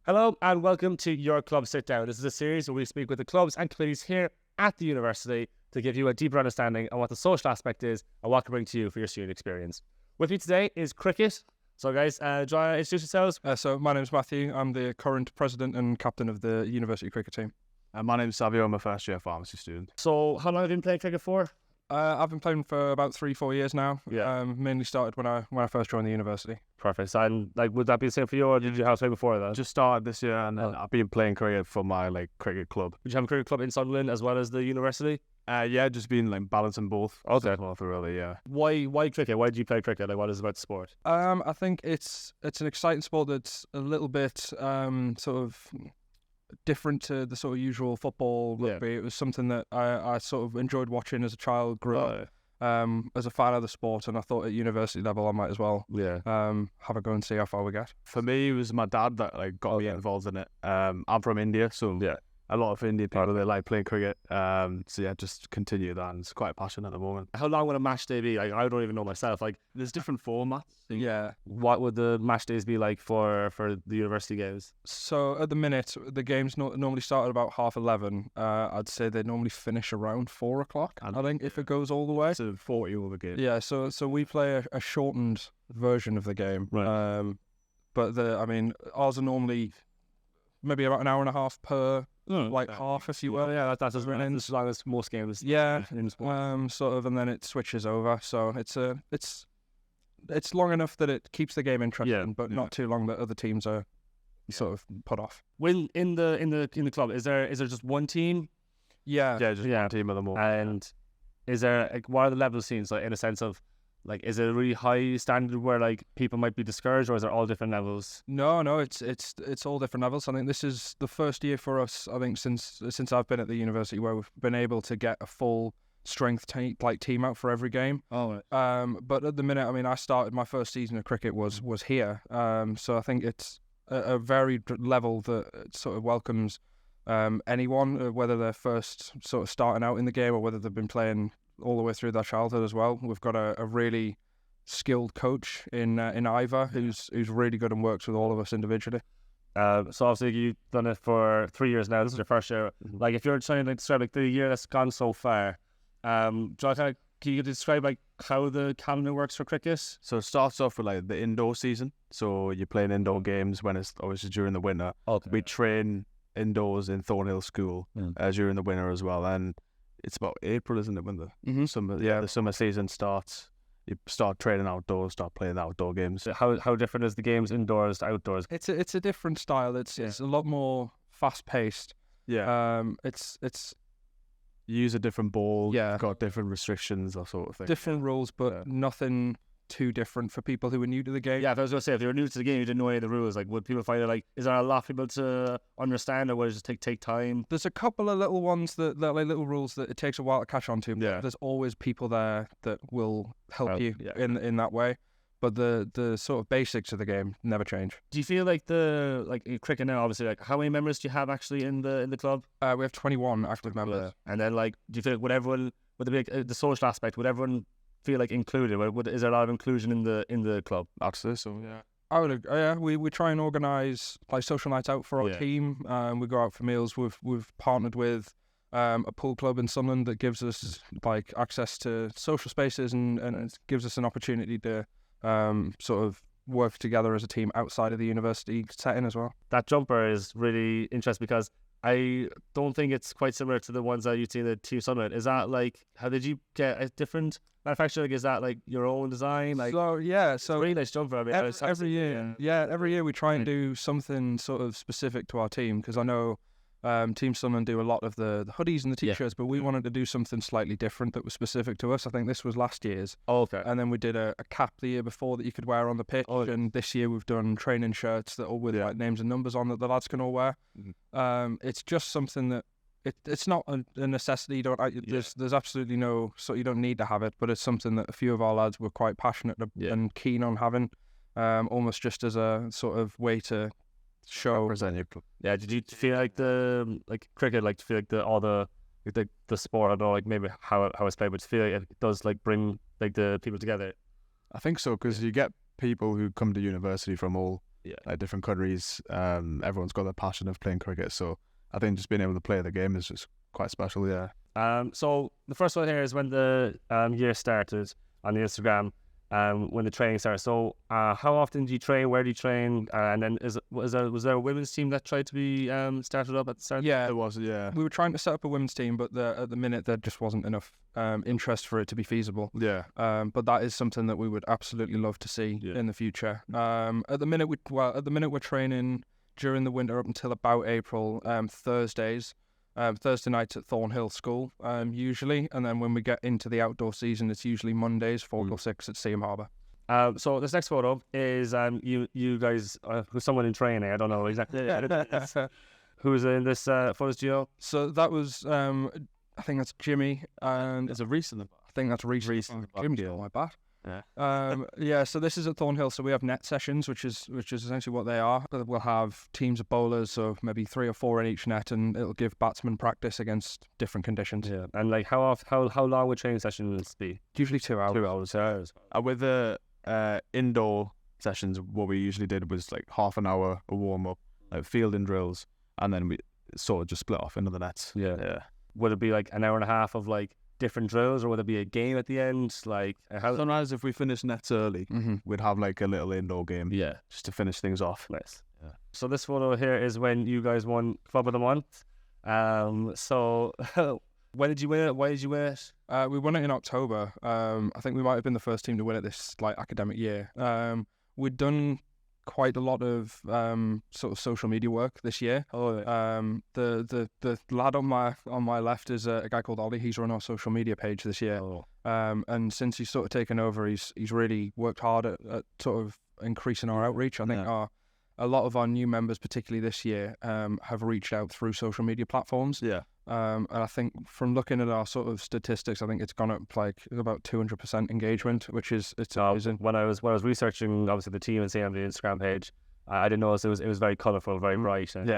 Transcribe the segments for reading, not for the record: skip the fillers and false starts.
Hello and welcome to Your Club Sit Down. This is a series where we speak with the clubs and committees here at the university to give you a deeper understanding on what the social aspect is and what can bring to you for your student experience. With me today is cricket. So guys, do you want to introduce yourselves? So my name's Matthew. I'm the current president and captain of the university cricket team. My name's Savio. I'm a first year pharmacy student. So how long have you been playing cricket for? I've been playing for about 3-4 years now. Yeah. Mainly started when I first joined the university. Perfect. So, and would that be the same for you, or did you have play before that? Just started this year, and then I've been playing cricket for my cricket club. Did you have a cricket club in Sunderland as well as the university? Just been balancing both. Okay. Well, thoroughly, yeah. Why cricket? Why did you play cricket? What is it about the sport? I think it's an exciting sport that's a little bit sort of different to the sort of usual football, rugby. It was something that I sort of enjoyed watching as a child, grew up as a fan of the sport, and I thought at university level I might as well have a go and see how far we get. For me, it was my dad that got me involved in it. I'm from India, so a lot of Indian people, they like playing cricket. Just continue that, and it's quite a passion at the moment. How long would a match day be? I don't even know myself. There's different formats. Yeah. What would the match days be like for the university games? So at the minute, the games normally start at about 11:30. I'd say they normally finish around 4 o'clock. I think if it goes all the way. It's a 40-over game. Yeah. So we play a shortened version of the game. Right. But ours are normally maybe about an hour and a half per half, if you will. Yeah, that's as long as most games. Yeah. In sport. Sort of, and then it switches over. So it's long enough that it keeps the game interesting, but not too long that other teams are sort of put off. When in the club, is there just one team? Yeah. Yeah, just one team at the moment. And is there what are the level scenes in a sense of is it a really high standard where people might be discouraged, or is there all different levels? No, it's all different levels. I think this is the first year for us, I think, since I've been at the university, where we've been able to get a full strength team out for every game. Oh, right. But at the minute, I started my first season of cricket was here. So I think it's a varied level that sort of welcomes anyone, whether they're first sort of starting out in the game or whether they've been playing all the way through their childhood as well. We've got a really skilled coach in Ivor who's really good and works with all of us individually. So obviously you've done it for 3 years now. This is your first year. If you're trying to describe the year that's gone so far, can you describe how the calendar works for cricket? So it starts off with the indoor season. So you're playing indoor games when it's obviously during the winter. Okay. We train indoors in Thornhill School during the winter as well, and it's about April, isn't it, when the summer season starts. You start training outdoors, start playing the outdoor games. So how different is the games indoors to outdoors? It's a different style. It's a lot more fast paced. Yeah. It's you use a different ball. Yeah. You've got different restrictions, that sort of thing. different rules, but nothing too different for people who are new to the game. Yeah, if I was going to say, if you were new to the game, you didn't know any of the rules, would people find it is there a lot for people to understand, or would it just take time? There's a couple of little ones that little rules that it takes a while to catch on to. Yeah. There's always people there that will help you in that way. But the sort of basics of the game never change. Do you feel in cricket now, obviously, how many members do you have actually in the club? We have 21 active members. And then do you feel would everyone, would there be the social aspect, would everyone feel included? Is there a lot of inclusion in the club? Actually, so yeah. I would we try and organise social nights out for our team. We go out for meals. We've partnered with a pool club in Sunderland that gives us access to social spaces and it gives us an opportunity to sort of work together as a team outside of the university setting as well. That jumper is really interesting because I don't think it's quite similar to the ones that you see in the Team Sunderland. Is that how did you get a different manufacturer? Is that your own design? So it's a really nice jumper. Every year we try and do something sort of specific to our team, because I know Team Sunderland do a lot of the hoodies and the t-shirts, but we wanted to do something slightly different that was specific to us. I think this was last year's. Oh, okay. And then we did a cap the year before that you could wear on the pitch, and this year we've done training shirts that all with names and numbers on that the lads can all wear. It's just something that it's not a necessity. You don't there's absolutely no, so you don't need to have it, but it's something that a few of our lads were quite passionate and keen on having, almost just as a sort of way to show. Yeah, did you feel the cricket, to feel all the sport? I don't know, maybe how it's played, but to feel it does bring the people together? I think so, because you get people who come to university from all like different countries. Everyone's got their passion of playing cricket, so I think just being able to play the game is just quite special. Yeah. So the first one here is when the year started on the Instagram. When the training started. So how often do you train? Where do you train? And then was there a women's team that tried to be started up at the start? Yeah, It was, yeah. we were trying to set up a women's team, but at the minute there just wasn't enough interest for it to be feasible. Yeah. But that is something that we would absolutely love to see in the future. At the minute we're training during the winter up until about April. Thursdays. Thursday nights at Thornhill School, usually, and then when we get into the outdoor season, it's usually Mondays, 4 till 6 at Seaham Harbour. So this next photo is you guys, who's someone in training. I don't know exactly who's in this photos, Gio. So that was, I think that's Jimmy, and It's a recent. I think that's Reece. Jimmy stole my bat. Yeah. So this is at Thornhill. So we have net sessions, which is essentially what they are. We'll have teams of bowlers, so maybe 3 or 4 in each net, and it'll give batsmen practice against different conditions. Yeah. And like how long would training sessions be? Usually 2 hours. 2 hours. 2 hours. With the indoor sessions, what we usually did was like half an hour a warm up, like fielding drills, and then we sort of just split off into the nets. Yeah. Would it be like an hour and a half of like different drills, or would it be a game at the end? Like how? Sometimes if we finish nets early, we'd have like a little indoor game. Yeah. Just to finish things off. Nice. Yeah. So this photo here is when you guys won Club of the Month. So when did you win it? Why did you win it? We won it in October. I think we might have been the first team to win it this academic year. We'd done quite a lot of sort of social media work this year. The lad on my left is a guy called Ollie. He's run our social media page this year. And since he's sort of taken over, he's really worked hard at sort of increasing our outreach. I think a lot of our new members, particularly this year, have reached out through social media platforms. Yeah. And I think from looking at our sort of statistics, I think it's gone up like about 200% engagement, which is amazing. When I was researching, obviously the team and seeing the Instagram page, I didn't notice it was very colourful, very bright, and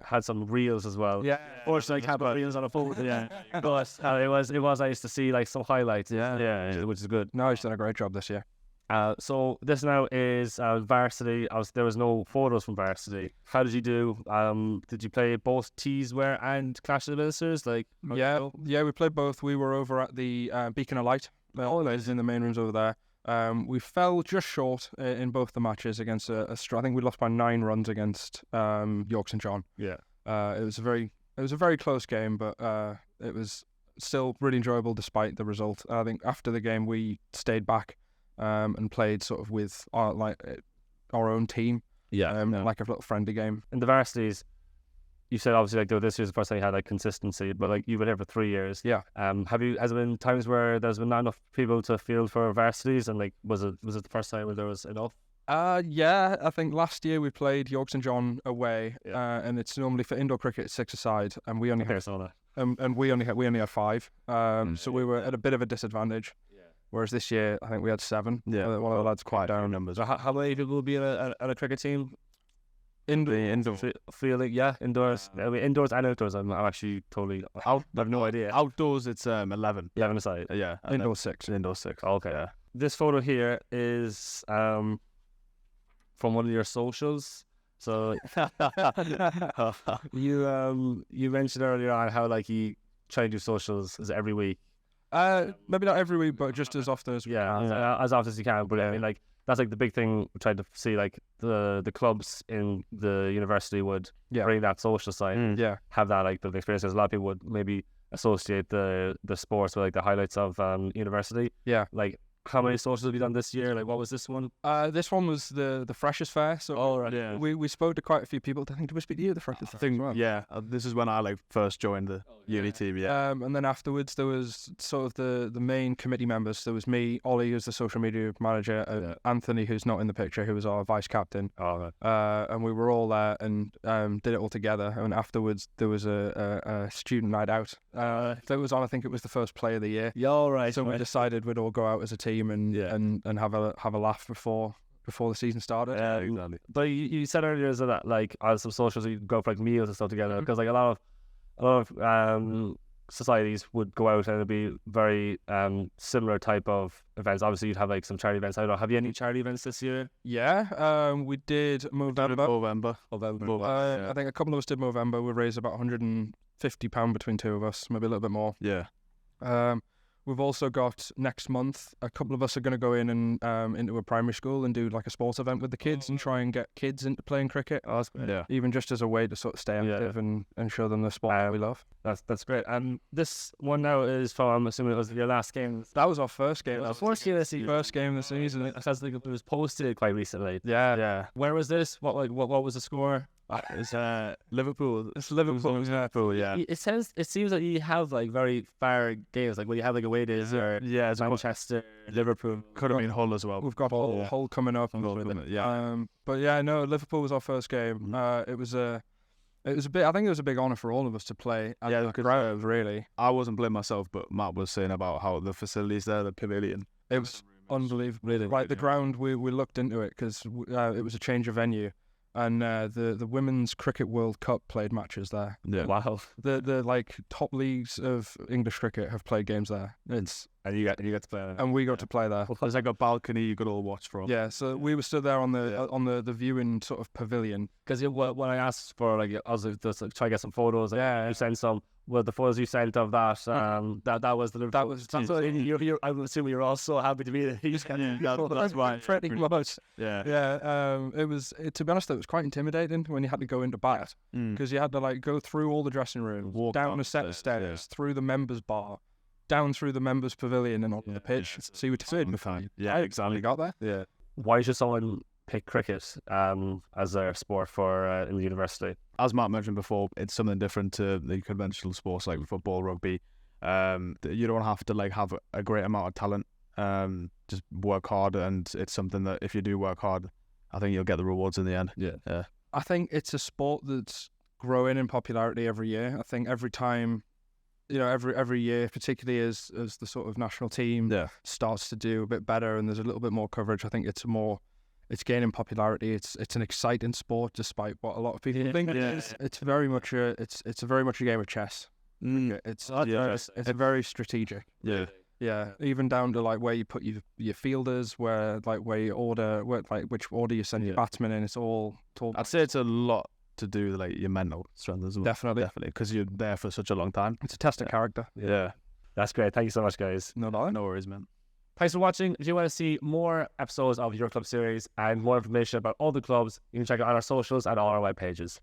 had some reels as well. Yeah, fortunately I can't put reels on a photo. But it was nice to see like some highlights. Which is good. No, he's done a great job this year. So this now is varsity. There was no photos from varsity. How did you do? Did you play both Teesware and Clash of the Ministers? Yeah, we played both. We were over at the Beacon of Light. Always in the main rooms over there. We fell just short in both the matches against I think we lost by 9 runs against York St John. Yeah. It was a very close game, but it was still really enjoyable despite the result. I think after the game we stayed back and played sort of with our own team. Like a little friendly game. In the varsities, you said obviously like this year's the first time you had like consistency, but like you've been here for 3 years. Yeah. Has there been times where there's been not enough people to field for varsities, and like was it the first time where there was enough? Yeah, I think last year we played York St John away, and it's normally for indoor cricket it's 6 aside, and we only had we only had 5. So we were at a bit of a disadvantage. Whereas this year, I think we had 7. Yeah, one of the lads quite down numbers. So how many people will be in a cricket team? Indoor. Fielding, indoors. I mean, indoors and outdoors. I'm actually totally. I have no idea. Outdoors, it's 11. 11 aside. Yeah. Indoor 6. Indoor 6. Okay. Yeah. This photo here is from one of your socials. So you mentioned earlier on how like you try to do socials every week. Maybe not every week, but just as often as as often as you can. But I mean, like that's like the big thing we tried to see. Like the clubs in the university would bring that social side. Have that like the experience. Because a lot of people would maybe associate the sports with like the highlights of university. Yeah. Like how many socials have you done this year? Like what was this one? This one was the Freshers Fair. So we spoke to quite a few people. I think did we speak to you the Freshers Fair? As well? Yeah. This is when I like first joined the uni team. Yeah. And then afterwards there was sort of the main committee members. There was me, Ollie, who's the social media manager, Anthony, who's not in the picture, who was our vice captain. And we were all there and did it all together. And afterwards there was a student night out that was on. I think it was the first play of the year. Yeah, all right. So we decided we'd all go out as a team and have a laugh before the season started. Exactly. But you said earlier that like on some socials you go for like meals and stuff together, because like a lot of societies would go out and it'd be very similar type of events. Obviously, you'd have like some charity events. I don't know. Have you any charity events this year? Yeah, we did Movember. Yeah. I think a couple of us did Movember. We raised about £150 between two of us, maybe a little bit more. Yeah. We've also got next month, a couple of us are going to go in and into a primary school and do like a sports event with the kids and try and get kids into playing cricket. Oh, that's great. Yeah. Even just as a way to sort of stay active and show them the sport we love. That's great. And this one now is from, I'm assuming it was your last game. That was our first game. First game of the season. First game of the season. It sounds like it was posted quite recently. Yeah. Where was this? What was the score? It's Liverpool. It's Liverpool. Yeah. It seems like you have like very far games, like when you have like away days or It's Manchester, Liverpool. Could have been Hull as well. We've got Hull coming up. Yeah. But yeah, no, Liverpool was our first game. It was a bit. I think it was a big honour for all of us to play. Crowd, really. I wasn't playing myself, but Matt was saying about how the facilities there, the pavilion. It was unbelievable. Really. Like the ground, we looked into it because it was a change of venue. And the Women's Cricket World Cup played matches there. Yeah. Wow. The like top leagues of English cricket have played games there. And you got to play there. And we got to play there. There's like a balcony you could all watch from. Yeah, so we were stood there on the viewing sort of pavilion. Because when I asked for like, I was just like, try to get some photos. You sent some. Well, the photos you sent of that, that was the. That was. So I'm assuming you're all so happy to be there. You just that's right. Pretty much. Yeah. It was. To be honest, it was quite intimidating when you had to go into bat because you had to like go through all the dressing rooms, walk down a set of stairs, through the members' bar, down through the members' pavilion, and onto the pitch. So you were tired. Yeah, exactly. You got there. Yeah. Why should someone pick cricket as their sport for in the university? As Matt mentioned before, it's something different to the conventional sports like football, rugby. You don't have to like have a great amount of talent. Just work hard, and it's something that if you do work hard, I think you'll get the rewards in the end. Yeah. I think it's a sport that's growing in popularity every year. I think every time, every year, particularly as the sort of national team starts to do a bit better and there's a little bit more coverage, I think it's gaining popularity. It's an exciting sport, despite what a lot of people think it is. It's very much a game of chess. It's very strategic. Yeah, even down to like where you put your fielders, where you order, which order you send your batsmen in. It's all. I'd say it's a lot to do with like your mental strength as well. Definitely, because you're there for such a long time. It's a test of character. Yeah, that's great. Thank you so much, guys. No worries, man. Thanks for watching. If you want to see more episodes of Your Club series and more information about all the clubs, you can check it out on our socials and all our web pages.